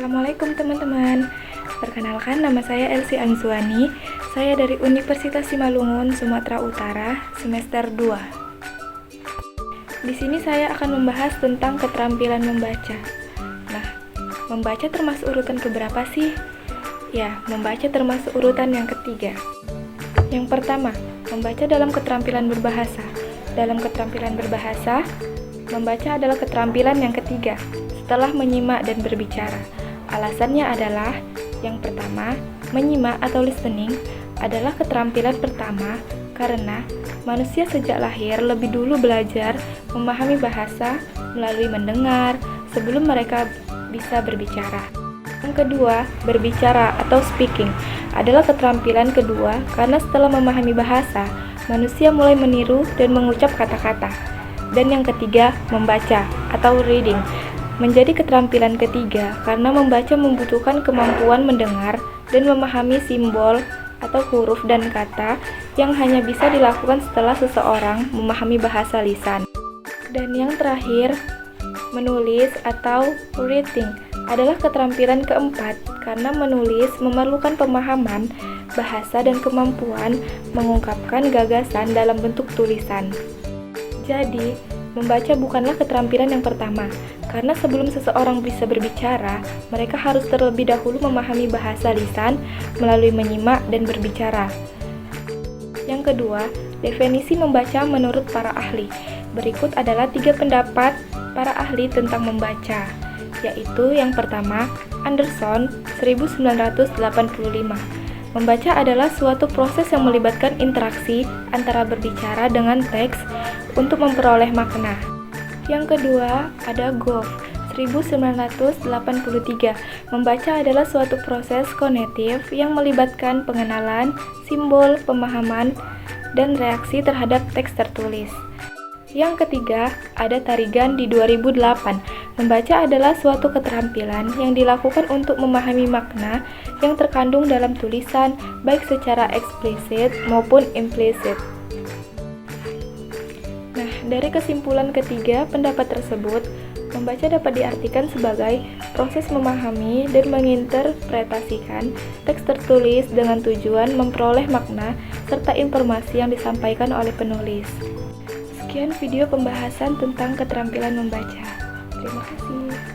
Assalamualaikum teman-teman. Perkenalkan, nama saya Elsie Anzuani. Saya dari Universitas Simalungun, Sumatera Utara, semester 2. Di sini saya akan membahas tentang keterampilan membaca. Nah, membaca termasuk urutan keberapa sih? Ya, membaca termasuk urutan yang ketiga. Yang pertama, membaca dalam keterampilan berbahasa. Dalam keterampilan berbahasa, membaca adalah keterampilan yang ketiga setelah menyimak dan berbicara. Alasannya adalah, yang pertama, menyimak atau listening adalah keterampilan pertama karena manusia sejak lahir lebih dulu belajar memahami bahasa melalui mendengar sebelum mereka bisa berbicara. Yang kedua, berbicara atau speaking adalah keterampilan kedua karena setelah memahami bahasa, manusia mulai meniru dan mengucap kata-kata. Dan yang ketiga, membaca atau reading menjadi keterampilan ketiga karena membaca membutuhkan kemampuan mendengar dan memahami simbol atau huruf dan kata yang hanya bisa dilakukan setelah seseorang memahami bahasa lisan. Dan yang terakhir, menulis atau writing adalah keterampilan keempat karena menulis memerlukan pemahaman bahasa dan kemampuan mengungkapkan gagasan dalam bentuk tulisan. Jadi, membaca bukanlah keterampilan yang pertama, karena sebelum seseorang bisa berbicara, mereka harus terlebih dahulu memahami bahasa lisan melalui menyimak dan berbicara. Yang kedua, definisi membaca menurut para ahli. Berikut adalah 3 pendapat para ahli tentang membaca, yaitu yang pertama, Anderson 1985. Membaca adalah suatu proses yang melibatkan interaksi antara berbicara dengan teks untuk memperoleh makna. Yang kedua, ada Goff 1983. Membaca adalah suatu proses kognitif yang melibatkan pengenalan, simbol, pemahaman, dan reaksi terhadap teks tertulis. Yang ketiga, ada Tarigan di 2008. Membaca adalah suatu keterampilan yang dilakukan untuk memahami makna yang terkandung dalam tulisan, baik secara eksplisit maupun implisit. Nah, dari kesimpulan ketiga pendapat tersebut, membaca dapat diartikan sebagai proses memahami dan menginterpretasikan teks tertulis dengan tujuan memperoleh makna serta informasi yang disampaikan oleh penulis. Sekian video pembahasan tentang keterampilan membaca. Terima kasih.